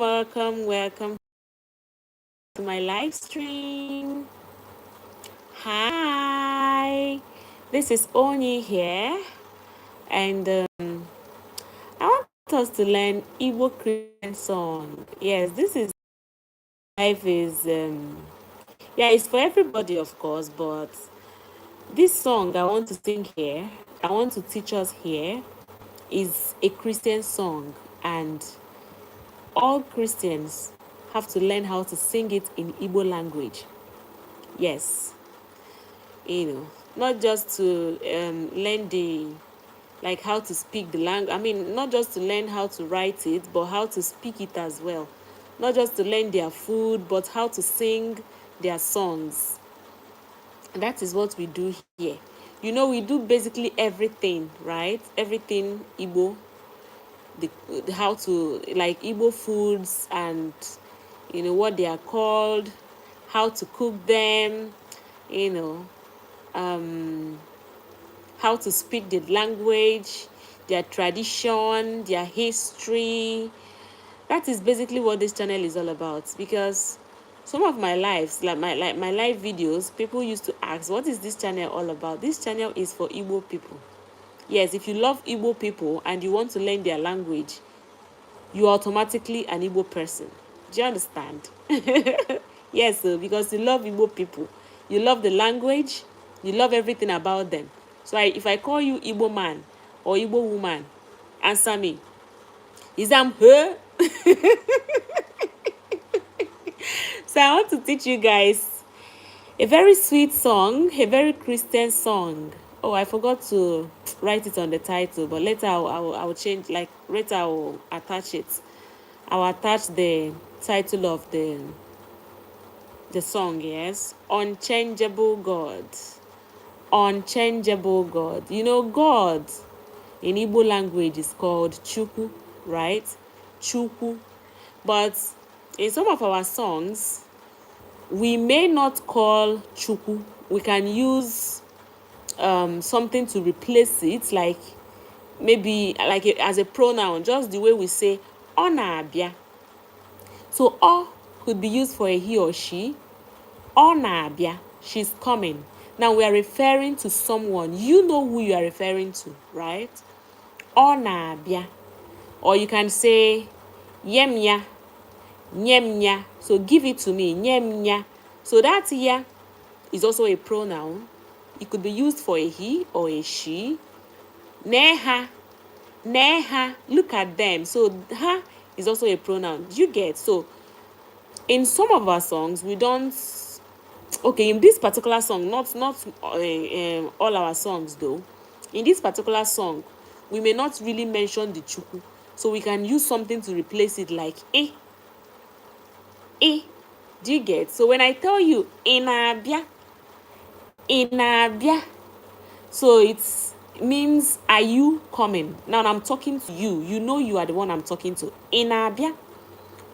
welcome to my live stream. Hi, this is Oni here, and I want us to learn Igbo Christian song. Yes, this is life is yeah, it's for everybody, of course, but this song I want to sing here, I want to teach us here, is a Christian song, and all Christians have to learn how to sing it in Igbo language. Yes, not just to learn the like how to speak the language. I mean, not just to learn how to write it, but how to speak it as well. Not just to learn their food, but how to sing their songs. That is what we do here. We do basically everything, right? Everything Igbo, how to like Igbo foods and what they are called, how to cook them, you know, how to speak the language, their tradition, their history. That is basically what this channel is all about. Because some of my lives, like my live videos, people used to ask, what is this channel all about? This channel is for Igbo people. Yes, if you love Igbo people and you want to learn their language, you are automatically an Igbo person. Do you understand? Yes, because you love Igbo people. You love the language. You love everything about them. So if I call you Igbo man or Igbo woman, answer me. Is I'm her? So I want to teach you guys a very sweet song, a very Christian song. Oh, I forgot to write it on the title, but later I will change, like later I will attach it. I'll attach the title of the song, yes. Unchangeable God. Unchangeable God. God in Igbo language is called Chukwu, right? Chukwu. But in some of our songs, we may not call Chukwu. We can use something to replace it, like maybe like as a pronoun, just the way we say Onabia. So O could be used for a he or she. Onabia, she's coming. Now we are referring to someone. You know who you are referring to, right? Onabia. Or you can say Yemya. Nyemnya. So give it to me. Nyemnya. So that ya is also a pronoun. It could be used for a he or a she. Neha. Neha. Look at them. So ha is also a pronoun. You get? So in some of our songs, we don't. Okay, in this particular song, not all our songs though. In this particular song, we may not really mention the Chukwu. So we can use something to replace it, like eh. Eh. Do you get? So when I tell you inabia, inabia, so it means, are you coming? Now I'm talking to you. You know you are the one I'm talking to. Inabia,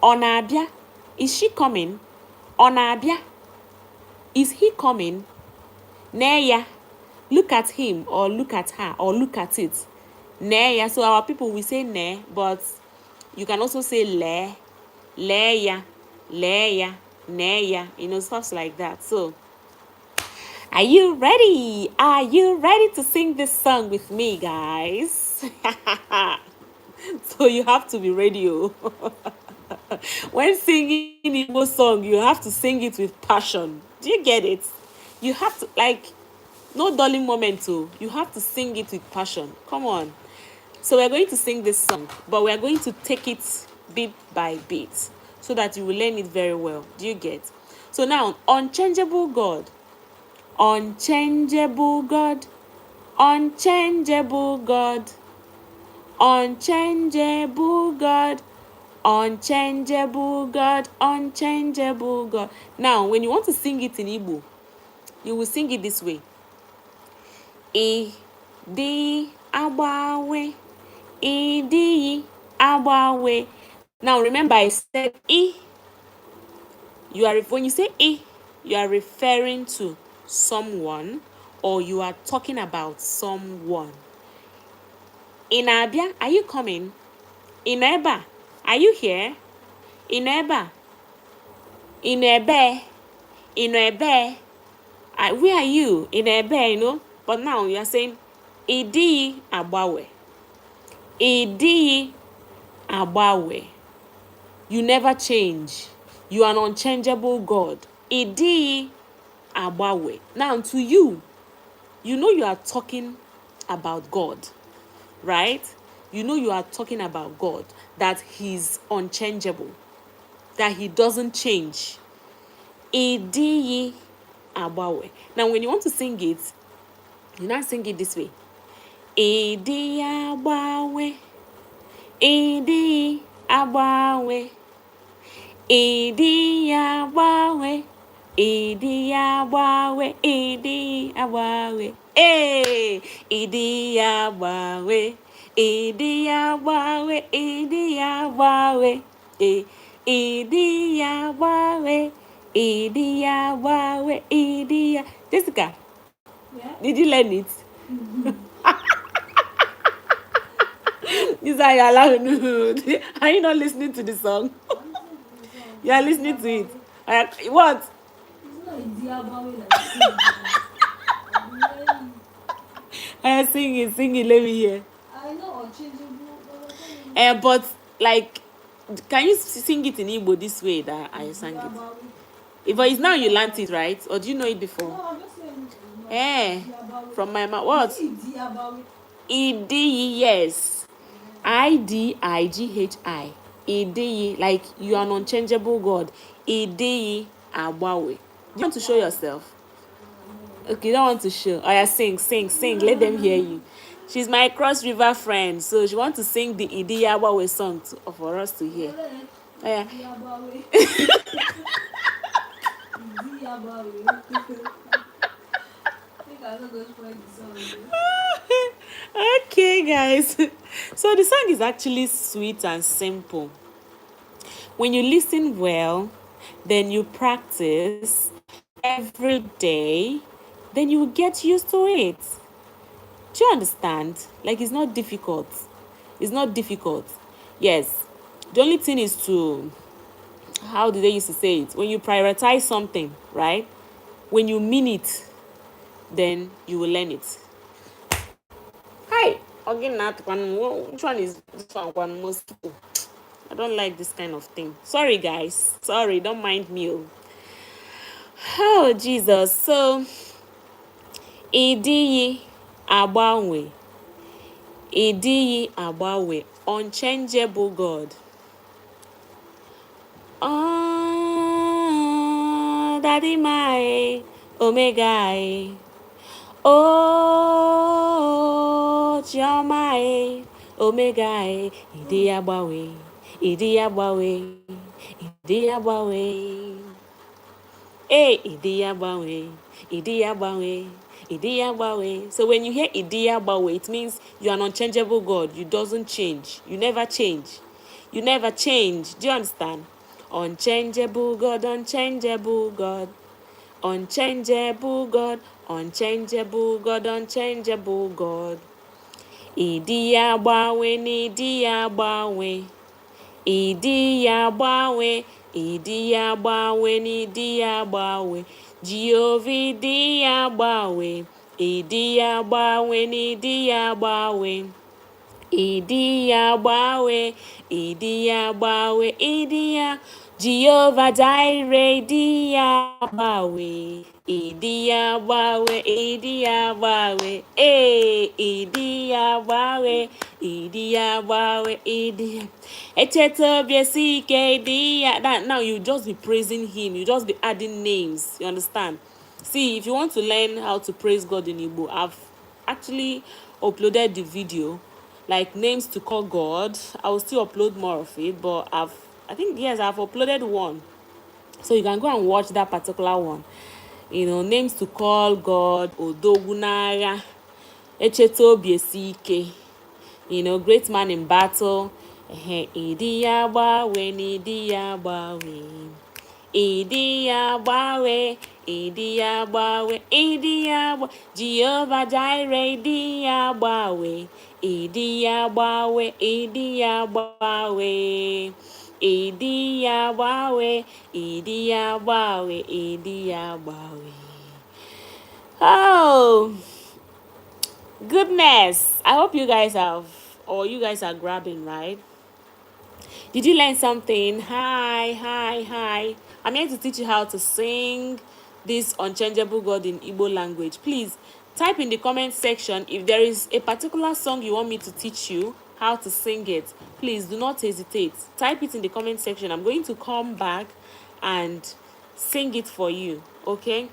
onabia, is she coming? Onabia, is he coming? Neya, look at him or look at her or look at it. Neya. So our people will say ne, but you can also say le, leya, leya, neya, stuff like that. So are you ready? Are you ready to sing this song with me, guys? So you have to be ready. When singing Igbo song, you have to sing it with passion. Do you get it? You have to, like, no dulling moment. You have to sing it with passion. Come on. So we're going to sing this song, but we're going to take it bit by bit so that you will learn it very well. Do you get? So now, unchangeable God. Unchangeable God. Unchangeable God. Unchangeable God. Unchangeable God. Unchangeable God. Now, when you want to sing it in Igbo, you will sing it this way. Di agbawe. Di agbawe. Now remember, I said I. When you say I, you are referring to someone, or you are talking about someone. Inabia, are you coming? Ineba, are you here? Ineba. Inebe. Inebe. Where are you? Inebe, you know? But now you are saying, Idi agbawe. Idi agbawe. You never change. You are an unchangeable God. Idi agbawe. Now to you, you know you are talking about God, right? You know you are talking about God, that he's unchangeable, that he doesn't change. Idi agbawe. Now when you want to sing it, you now sing it this way. Idi agbawe. Idi agbawe. Idi agbawe. Idi agbawe. Idi agbawe. Hey, Idi agbawe. Idi agbawe. Idi agbawe. Idi agbawe. Idi agbawe. Idi. Jessica, yeah? Did you learn it? These are your loud. Are you not listening to the song? You are listening to it. What? I sing it, let me hear. I know unchangeable. But like, can you sing it in Igbo this way that I sang it? But it's now you learned it, right? Or do you know it before? No, I'm just saying. From my mouth. What? Idi, yes. IDIGHI. Idi, like you are an unchangeable God. Idi agbawe. Do you want to show yourself? Okay, you don't want to show. Oh yeah, sing. Let them hear you. She's my Cross River friend, so she wants to sing the Idi agbawe song for us to hear. Oh yeah. Okay, guys. So the song is actually sweet and simple. When you listen well, then you practice every day, then you will get used to it. Do you understand? Like, it's not difficult. It's not difficult. Yes. The only thing is to, how do they used to say it? When you prioritize something, right? When you mean it, then you will learn it. Hi. Again, which one is this one most people? I don't like this kind of thing. Sorry, guys. Sorry, don't mind me. Oh, Jesus. So, Idi agbawe. Idi agbawe. Unchangeable God. Oh, Daddy my Omega. Oh, Chioma, Omega, Idi agbawe, Idi agbawe, Idi agbawe. Hey, Idi agbawe, Idi agbawe, Idi agbawe. So when you hear Idi agbawe, it means you are an unchangeable God. You doesn't change. You never change. You never change. Do you understand? Unchangeable God, unchangeable God. Unchangeable God, unchangeable God, unchangeable God. Idi agbawe, n'idi agbawe. Idi agbawe, idi agbawe, n'idi agbawe. Jehovah idi agbawe, idi agbawe, n'idi agbawe. Idi agbawe, idi agbawe, idi agbawe. Jehovah Jireh, Idi agbawe, Idi agbawe, Idi agbawe, Idi agbawe, Idi agbawe, Idi. That now you just be praising him, you just be adding names. You understand? See, if you want to learn how to praise God in Igbo, I've actually uploaded the video, like names to call God. I will still upload more of it, but I've uploaded one, so you can go and watch that particular one. You know, names to call God: Odogunara, Echetobiesike, you know, great man in battle. Idi agbawe, Idi agbawe, Idi agbawe, Idi agbawe, Idi agbawe. Jehovah Jireh, Idi agbawe, Idi agbawe, Idi agbawe. Idi ya bawe, idi ya bawe, idi ya bawe. Oh, goodness. I hope you guys have, or you guys are grabbing, right? Did you learn something? Hi, hi, hi. I'm here to teach you how to sing this unchangeable God in Igbo language. Please type in the comment section if there is a particular song you want me to teach you how to sing it. Please do not hesitate. Type it in the comment section. I'm going to come back and sing it for you. Okay?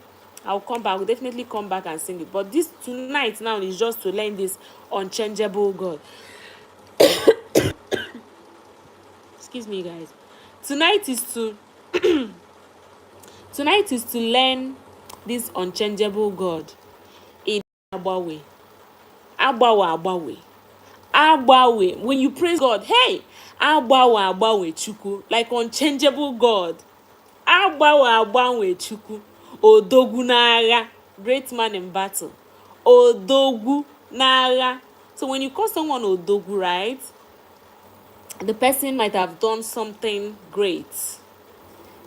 I'll come back. I'll definitely come back and sing it. But this tonight now is just to learn this unchangeable God. Excuse me, guys. Tonight is to learn this unchangeable God in Agbawe. Agbawe. When you praise God, hey, Agbawe Chukwu, like unchangeable God. Agbawe Chukwu. Odogwu n'agha, great man in battle. Odogwu n'agha. So when you call someone Odogwu, right, the person might have done something great.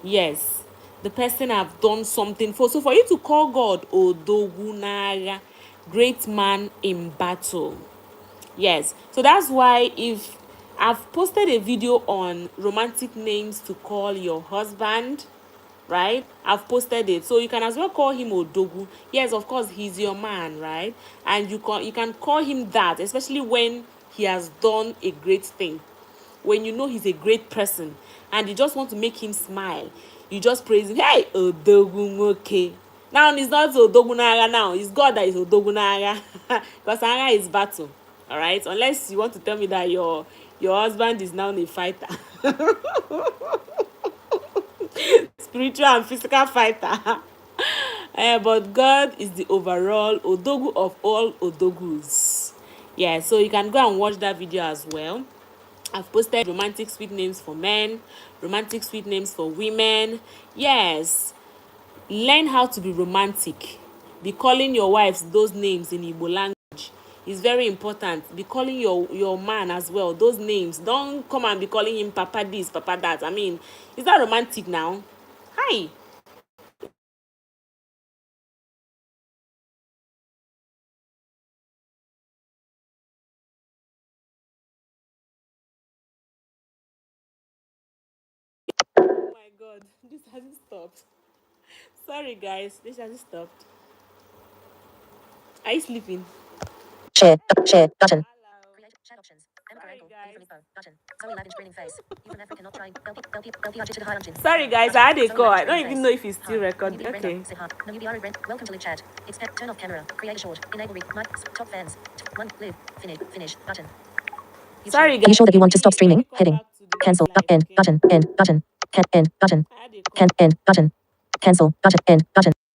Yes, the person have done something for. So for you to call God Odogwu n'agha, great man in battle. Yes, so that's why if I've posted a video on romantic names to call your husband, right? I've posted it, so you can as well call him Odogwu. Yes, of course, he's your man, right? And you can call him that, especially when he has done a great thing. When you know he's a great person and you just want to make him smile, you just praise him. Hey, Odogwu nwoke. Now it's not Odogwu n'agha now. It's God that is Odogwu n'agha. Because agha is battle. All right? Unless you want to tell me that your husband is now a fighter. Spiritual and physical fighter. But God is the overall Odogwu of all Odogus. Yeah, so you can go and watch that video as well. I've posted romantic sweet names for men, romantic sweet names for women. Yes, learn how to be romantic. Be calling your wives those names in Igbo language. It's very important. Be calling your man as well those names. Don't come and be calling him Papa this, Papa that. I mean, is that romantic now? Hi. Oh my God, this hasn't stopped. Sorry guys, this hasn't stopped. Are you sleeping? Share button. Create chat options. Sorry guys. Button. Zoe Lavin's grinning face. Even Africa cannot try. Sorry guys, I had a call. I don't even know if it's still recording. Okay. Welcome to live chat. Expect turn off camera. Create a short. Enable mic. Top fans. One live. Finish. Button. Sorry guys. Are you sure that you want to stop streaming? Heading. Cancel. End button. End button. End button. End button. Cancel button. End button.